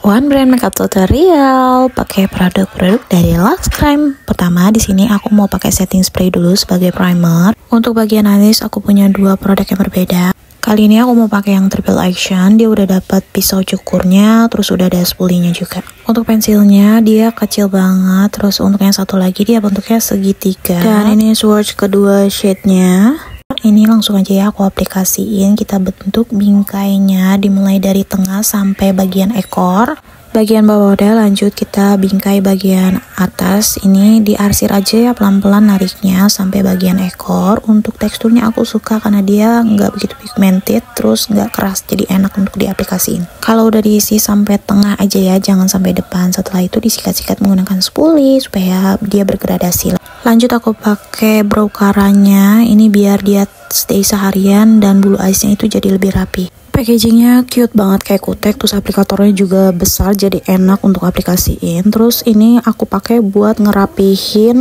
One Brand Makeup Tutorial pakai produk-produk dari Lux Crime. Pertama di sini aku mau pakai setting spray dulu sebagai primer. Untuk bagian alis aku punya dua produk yang berbeda. Kali ini aku mau pakai yang triple action. Dia udah dapat pisau cukurnya, terus udah ada spulinya juga. Untuk pensilnya dia kecil banget. Terus untuk yang satu lagi dia bentuknya segitiga. Dan ini swatch kedua shade-nya. Ini langsung aja ya aku aplikasiin. Kita bentuk bingkainya dimulai dari tengah sampai bagian ekor. Bagian bawah udah, lanjut kita bingkai bagian atas. Ini diarsir aja ya, pelan-pelan nariknya sampai bagian ekor. Untuk teksturnya aku suka karena dia nggak begitu pigmented, terus nggak keras, jadi enak untuk diaplikasiin. Kalau udah diisi sampai tengah aja ya, jangan sampai depan. Setelah itu disikat-sikat menggunakan spoolie supaya dia bergradasi. Lanjut aku pakai brow caranya, ini biar dia stay seharian dan bulu alisnya itu jadi lebih rapi. Packagingnya cute banget kayak kutek, terus aplikatornya juga besar jadi enak untuk aplikasiin. Terus ini aku pakai buat ngerapihin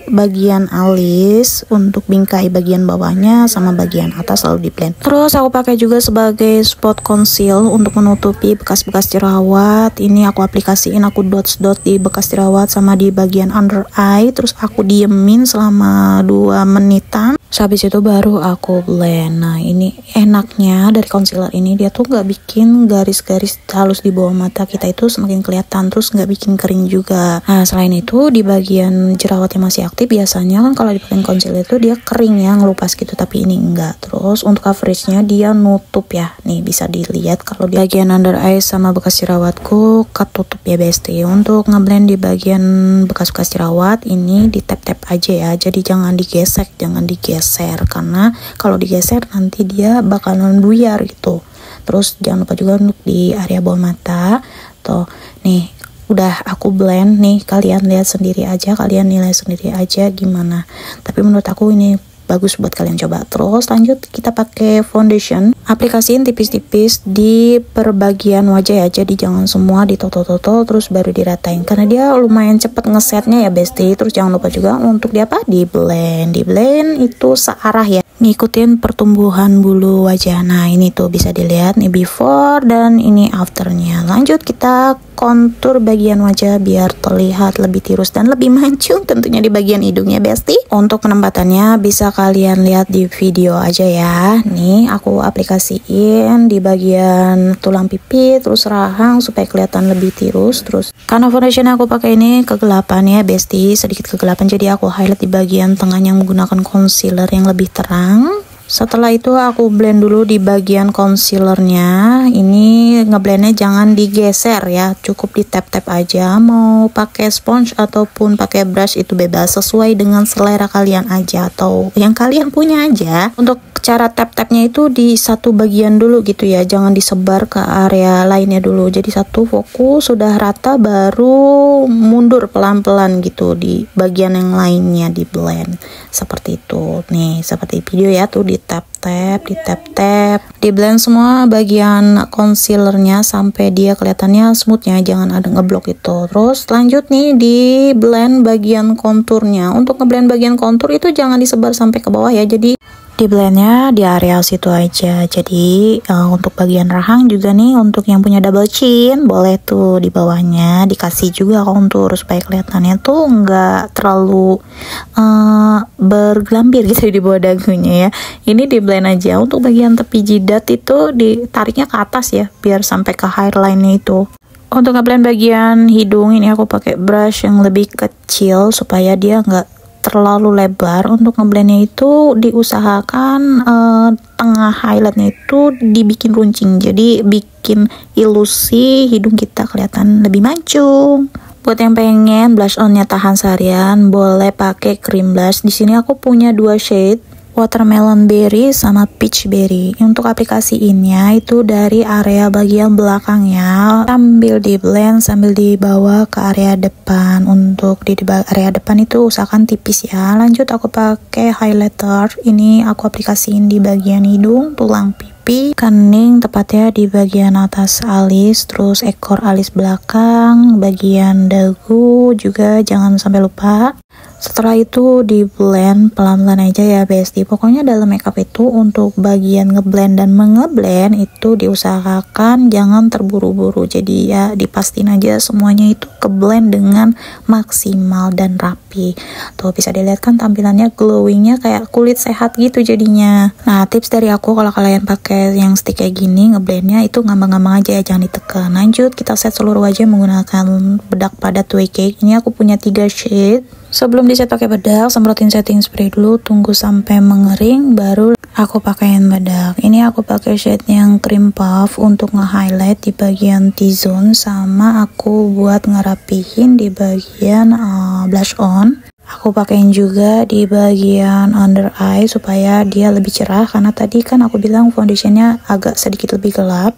bagian alis untuk bingkai bagian bawahnya sama bagian atas lalu di blend. Terus aku pakai juga sebagai spot conceal untuk menutupi bekas-bekas jerawat. Ini aku aplikasiin, aku dots-dot di bekas jerawat sama di bagian under eye. Terus aku diemin selama 2 menitan. Habis itu baru aku blend. Nah ini enaknya dari concealer ini, dia tuh nggak bikin garis-garis halus di bawah mata kita itu semakin kelihatan, terus nggak bikin kering juga. Nah selain itu di bagian jerawat yang masih aktif, biasanya kan kalau dipakai concealer itu dia kering ya, ngelupas gitu, tapi ini enggak. Terus untuk coveragenya dia nutup ya, nih bisa dilihat kalau di bagian under eye sama bekas jerawatku ketutup ya bestie. Untuk ngeblend di bagian bekas-bekas jerawat ini di tap-tap aja ya, jadi jangan digesek, jangan digeser, karena kalau digeser nanti dia bakalan buyar gitu. Terus jangan lupa juga untuk di area bawah mata tuh, nih udah aku blend nih, kalian lihat sendiri aja, kalian nilai sendiri aja gimana, tapi menurut aku ini bagus buat kalian coba. Terus lanjut kita pakai foundation, aplikasiin tipis-tipis di perbagian wajah ya, jadi jangan semua ditotol-totol terus baru diratain karena dia lumayan cepet ngesetnya ya bestie. Terus jangan lupa juga untuk di blend itu searah ya, ngikutin pertumbuhan bulu wajah. Nah ini tuh bisa dilihat nih before dan ini afternya. Lanjut kita kontur bagian wajah biar terlihat lebih tirus dan lebih mancung tentunya di bagian hidungnya bestie. Untuk penempatannya bisa kalian lihat di video aja ya. Nih aku aplikasiin di bagian tulang pipi terus rahang supaya kelihatan lebih tirus. Terus karena foundation aku pakai ini kegelapan ya bestie, sedikit kegelapan, jadi aku highlight di bagian tengahnya menggunakan concealer yang lebih terang. Setelah itu aku blend dulu di bagian concealernya. Ini ngeblendnya jangan digeser ya, cukup di tap-tap aja. Mau pakai sponge ataupun pakai brush itu bebas, sesuai dengan selera kalian aja atau yang kalian punya aja. Untuk cara tap-tapnya itu di satu bagian dulu gitu ya, jangan disebar ke area lainnya dulu. Jadi satu fokus sudah rata baru mundur pelan-pelan gitu di bagian yang lainnya di blend seperti itu. Nih seperti video ya, tuh di tap-tap, di blend semua bagian concealernya sampai dia kelihatannya smoothnya, jangan ada ngeblok itu. Terus lanjut nih di blend bagian konturnya. Untuk ngeblend bagian kontur itu jangan disebar sampai ke bawah ya, jadi di blendnya di area situ aja. Jadi untuk bagian rahang juga nih, untuk yang punya double chin boleh tuh di bawahnya dikasih juga kontur supaya kelihatannya tuh nggak terlalu bergelambir gitu di bawah dagunya ya. Ini di blend aja. Untuk bagian tepi jidat itu ditariknya ke atas ya, biar sampai ke hairline-nya itu. Untuk ngeblend bagian hidung ini aku pakai brush yang lebih kecil supaya dia nggak terlalu lebar. Untuk ngeblendnya itu diusahakan tengah highlightnya itu dibikin runcing, jadi bikin ilusi hidung kita kelihatan lebih mancung. Buat yang pengen blush onnya tahan seharian, boleh pakai cream blush. Di sini aku punya 2 shade, watermelon berry sama peach berry. Untuk aplikasiinnya itu dari area bagian belakangnya sambil di blend sambil dibawa ke area depan. Untuk di area depan itu usahakan tipis ya. Lanjut aku pakai highlighter, ini aku aplikasiin di bagian hidung, tulang pipi, kening, tepatnya di bagian atas alis, terus ekor alis belakang, bagian dagu juga jangan sampai lupa. Setelah itu di blend pelan-pelan aja ya bestie. Pokoknya dalam makeup itu untuk bagian ngeblend dan mengeblend itu diusahakan jangan terburu-buru. Jadi ya dipastiin aja semuanya itu keblend dengan maksimal dan rapi. Tuh bisa dilihat kan tampilannya glowingnya kayak kulit sehat gitu jadinya. Nah tips dari aku kalau kalian pakai yang stick kayak gini ngeblendnya itu ngambang-ngambang aja ya, jangan ditekan. Lanjut kita set seluruh wajah menggunakan bedak padat Way Cake. Ini aku punya 3 shade. Sebelum diset pakai bedak, semprotin setting spray dulu, tunggu sampai mengering, baru aku pakaiin bedak. Ini aku pakai shade yang cream puff untuk nge-highlight di bagian T-zone, sama aku buat ngerapihin di bagian blush on. Aku pakein juga di bagian under eye supaya dia lebih cerah, karena tadi kan aku bilang foundationnya agak sedikit lebih gelap.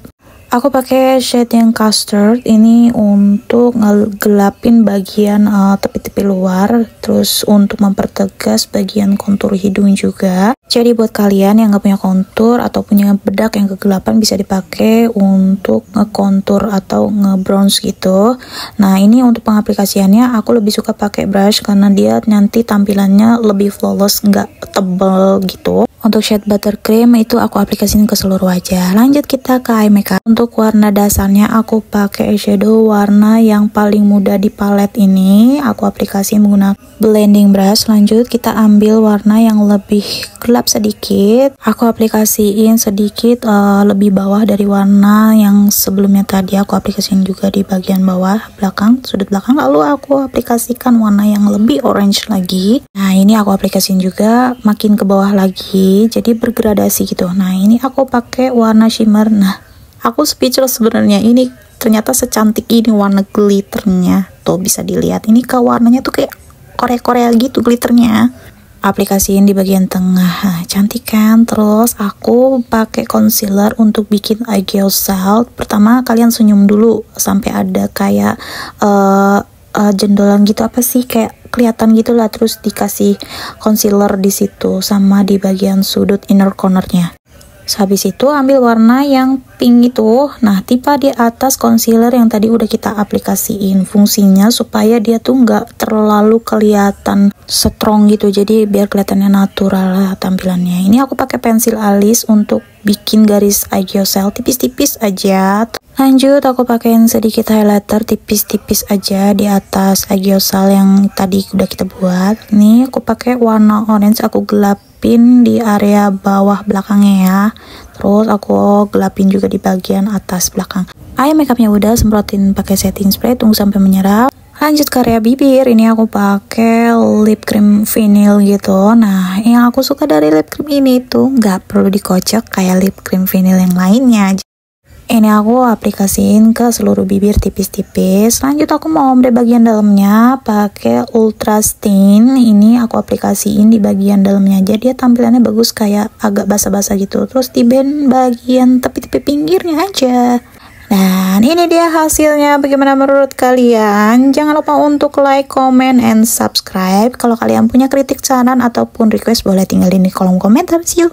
Aku pakai shade yang custard ini untuk ngegelapin bagian tepi-tepi luar, terus untuk mempertegas bagian kontur hidung juga. Jadi buat kalian yang nggak punya kontur atau punya bedak yang kegelapan bisa dipakai untuk ngekontur atau ngebronze gitu. Nah ini untuk pengaplikasiannya aku lebih suka pakai brush karena dia nanti tampilannya lebih flawless, nggak tebel gitu. Untuk shade buttercream itu aku aplikasiin ke seluruh wajah. Lanjut kita ke eye makeup. Untuk warna dasarnya aku pakai eyeshadow warna yang paling mudah di palet ini. Aku aplikasiin menggunakan blending brush. Lanjut kita ambil warna yang lebih gelap sedikit. Aku aplikasiin sedikit lebih bawah dari warna yang sebelumnya tadi. Aku aplikasiin juga di bagian bawah belakang, sudut belakang. Lalu aku aplikasikan warna yang lebih orange lagi. Nah ini aku aplikasiin juga makin ke bawah lagi. Jadi bergradasi gitu. Nah ini aku pakai warna shimmer. Nah aku speechless sebenarnya, ini ternyata secantik ini warna glitternya. Tuh bisa dilihat ini ke warnanya tuh kayak Korea-Korea gitu glitternya. Aplikasiin di bagian tengah. Nah, cantik kan? Terus aku pakai concealer untuk bikin eyebrow salt. Pertama kalian senyum dulu sampai ada kayak jendolan gitu, apa sih, kayak kelihatan gitulah, terus dikasih concealer di situ sama di bagian sudut inner cornernya. Habis itu ambil warna yang pink itu, nah tipa di atas concealer yang tadi udah kita aplikasiin. Fungsinya supaya dia tuh nggak terlalu kelihatan strong gitu, jadi biar kelihatannya natural lah tampilannya. Ini aku pakai pensil alis untuk bikin garis eyebrow salt tipis-tipis aja. Lanjut aku pakein sedikit highlighter tipis-tipis aja di atas eyebrow salt yang tadi udah kita buat. Ini aku pakai warna orange, aku gelapin di area bawah belakangnya ya. Terus aku gelapin juga di bagian atas belakang. Eye makeupnya udah, semprotin pakai setting spray, tunggu sampai menyerap. Lanjut ke area bibir, ini aku pakai lip cream vinyl gitu. Nah, yang aku suka dari lip cream ini tuh nggak perlu dikocok kayak lip cream vinyl yang lainnya. Ini aku aplikasiin ke seluruh bibir tipis-tipis. Lanjut aku mau ombre bagian dalamnya pakai Ultra Stain. Ini aku aplikasiin di bagian dalamnya aja. Dia tampilannya bagus, kayak agak basah-basah gitu. Terus di band bagian tepi-tepi pinggirnya aja. Dan ini dia hasilnya. Bagaimana menurut kalian? Jangan lupa untuk like, comment, and subscribe. Kalau kalian punya kritik, saran, ataupun request boleh tinggalin di kolom komentar. See you.